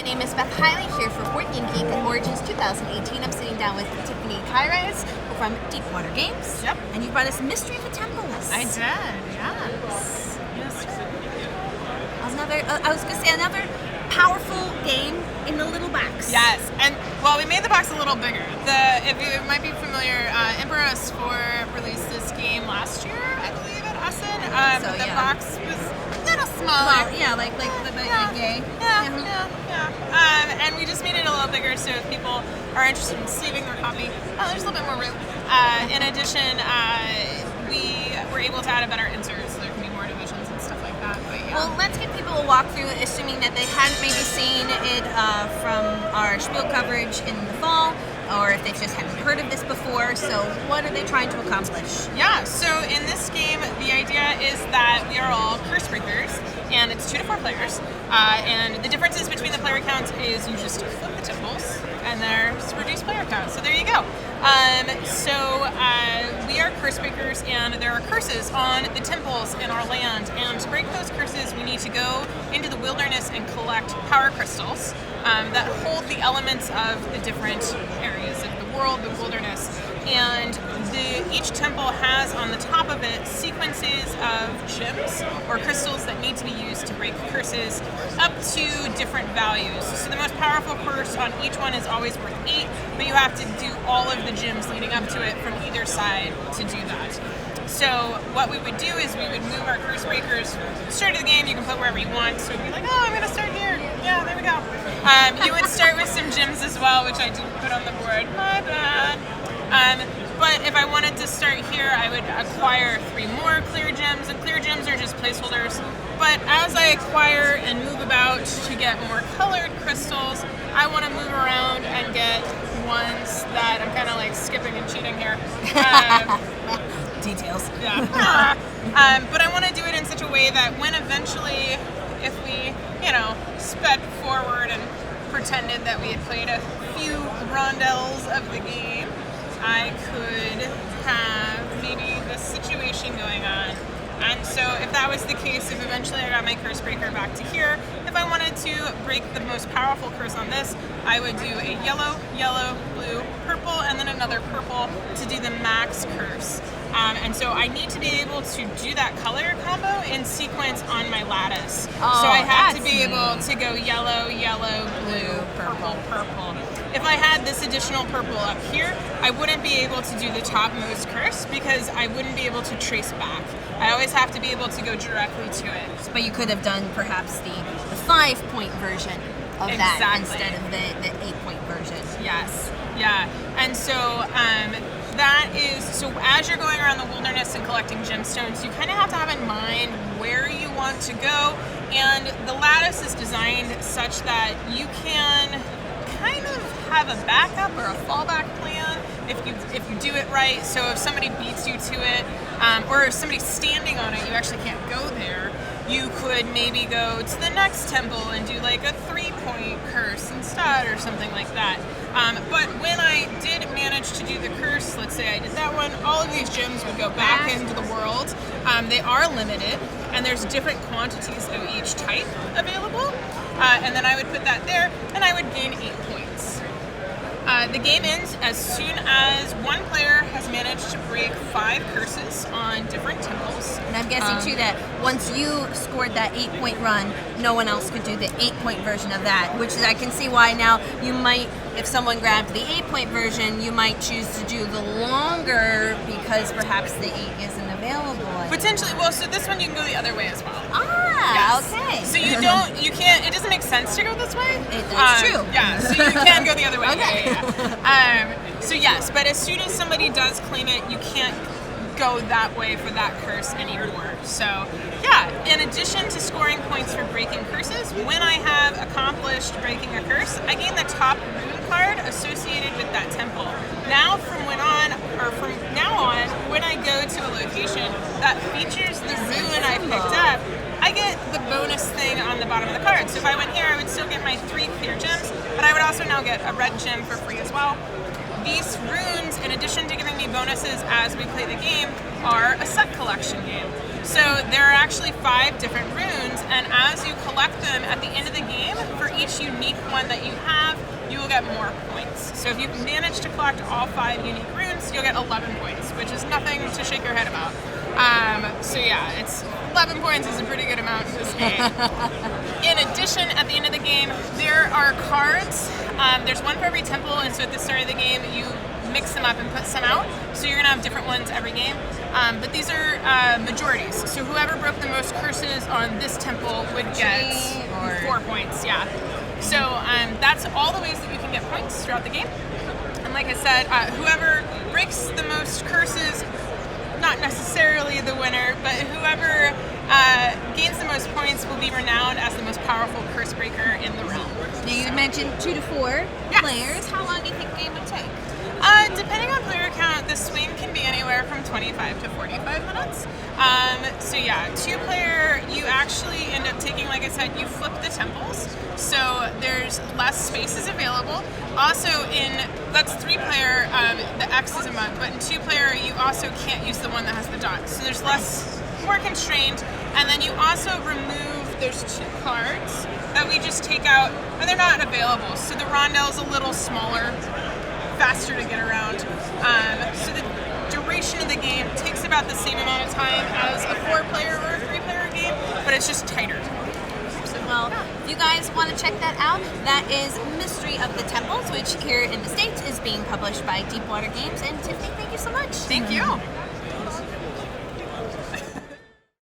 name is Beth Hiley here for Board Game Geek at Origins 2018. I'm sitting down with Tiffany Kairaz from Deepwater Games. Yep. And you brought us Mystery of the Temples. I did, yes. I was going to say another powerful game in the little box. Yes, and well, we made the box a little bigger. If you might be familiar, Emperor 4 released this game last year, I believe, at Essen. The box was a little smaller. Like the gay. And we just made it a little bigger, so if people are interested in saving their copy, there's a little bit more room. In addition, we were able to add a better insert, so there can be more divisions and stuff like that. But yeah. Well, let's give people a walkthrough, assuming that they hadn't maybe seen it from our Spiel coverage in the fall, or if they just hadn't heard of this before. So what are they trying to accomplish? Yeah, so in this game, the idea is that we are all curse breakers, and it's 2 to 4 players. And the differences between the player counts is you just flip the temples, and there's reduced player count. So there you go. We are curse breakers, and there are curses on the temples in our land. And to break those curses, we need to go into the wilderness and collect power crystals that hold the elements of the different areas of the world, the wilderness. And each temple has on the top of it sequences of gems or crystals that need to be used to break curses up to different values. So the most powerful curse on each one is always worth 8, but you have to do all of the gems leading up to it from either side to do that. So what we would do is we would move our curse breakers. Start of the game, you can put wherever you want. So we'd be like, oh, I'm going to start here. Yeah, there we go. You would start with some gems as well, which I didn't put on the board. My bad. But if I wanted to start here, I would acquire 3 more clear gems, and clear gems are just placeholders. But as I acquire and move about to get more colored crystals, I want to move around and get ones that I'm kind of like skipping and cheating here. Details. Yeah. But I want to do it in such a way that when eventually, if we, sped forward and pretended that we had played a few rondels of the game, I could have maybe this situation going on. And so if that was the case, if eventually I got my curse breaker back to here, if I wanted to break the most powerful curse on this, I would do a yellow, yellow, blue, purple, and then another purple to do the max curse. And so I need to be able to do that color combo in sequence on my lattice. Oh, so I have to be able to go yellow, yellow, blue, purple, purple. If I had this additional purple up here, I wouldn't be able to do the topmost curse because I wouldn't be able to trace back. I always have to be able to go directly to it. But you could have done perhaps the 5-point version of that instead of the 8-point version. Yes, yeah. And so so as you're going around the wilderness and collecting gemstones, you kind of have to have in mind where you want to go. And the lattice is designed such that you can kind of have a backup or a fallback plan if you do it right. So if somebody beats you to it, or if somebody's standing on it, you actually can't go there. You could maybe go to the next temple and do like a 3-point curse instead or something like that. But when I did manage to do the curse, let's say I did that one, all of these gems would go back into the world. They are limited, and there's different quantities of each type available. And then I would put that there, and I would gain 8 points. The game ends as soon as one player has managed to break 5 curses on different temples. And I'm guessing, too, that once you scored that 8-point run, no one else could do the 8-point version of that, which is, I can see why now you might, if someone grabbed the 8-point version, you might choose to do the longer because perhaps the 8 isn't available. Potentially, well, so this one you can go the other way as well. Yes. Okay. So you can't, it doesn't make sense to go this way. It's true. Yeah, so you can go the other way. Okay. Yeah. So yes, but as soon as somebody does claim it, you can't go that way for that curse anymore. So yeah, in addition to scoring points for breaking curses, when I have accomplished breaking a curse, I gain the top rune card associated with that temple. Now from now on, when I go to a location that features the rune I picked up, I get the bonus thing on the bottom of the card. So if I went here, I would still get my 3 clear gems, but I would also now get a red gem for free as well. These runes, in addition to giving me bonuses as we play the game, are a set collection game. So they're actually 5 different runes, and as you collect them at the end of the game, for each unique one that you have, you will get more points. So if you manage to collect all 5 unique runes, you'll get 11 points, which is nothing to shake your head about. So yeah, it's 11 points is a pretty good amount in this game. In addition, at the end of the game, there are cards. There's one for every temple, and so at the start of the game, you mix them up and put some out. So you're gonna have different ones every game. But these are majorities. So whoever broke the most curses on this temple would get 4 points. Yeah. So that's all the ways that you can get points throughout the game. And like I said, whoever breaks the most curses, not necessarily the winner, but whoever gains the most points will be renowned as the most powerful curse breaker in the realm. Now you mentioned 2 to 4 players. How long do you think the game would take? Depending on player count, the swing can be anywhere from 25 to 45 minutes. So yeah, 2-player, you actually end up taking, like I said, you flip the temples, so there's less spaces available. Also that's 3-player, the X is a mug, but in 2-player, you also can't use the one that has the dot, so there's more constrained. And then you also there's 2 cards that we just take out, and they're not available, so the Rondell's a little smaller, faster to get around. So the duration of the game takes about the same amount of time as a 4-player or a 3-player game, but it's just tighter. Well, if you guys want to check that out, that is Mystery of the Temples, which here in the States is being published by Deepwater Games. And Tiffany, thank you so much. Thank you.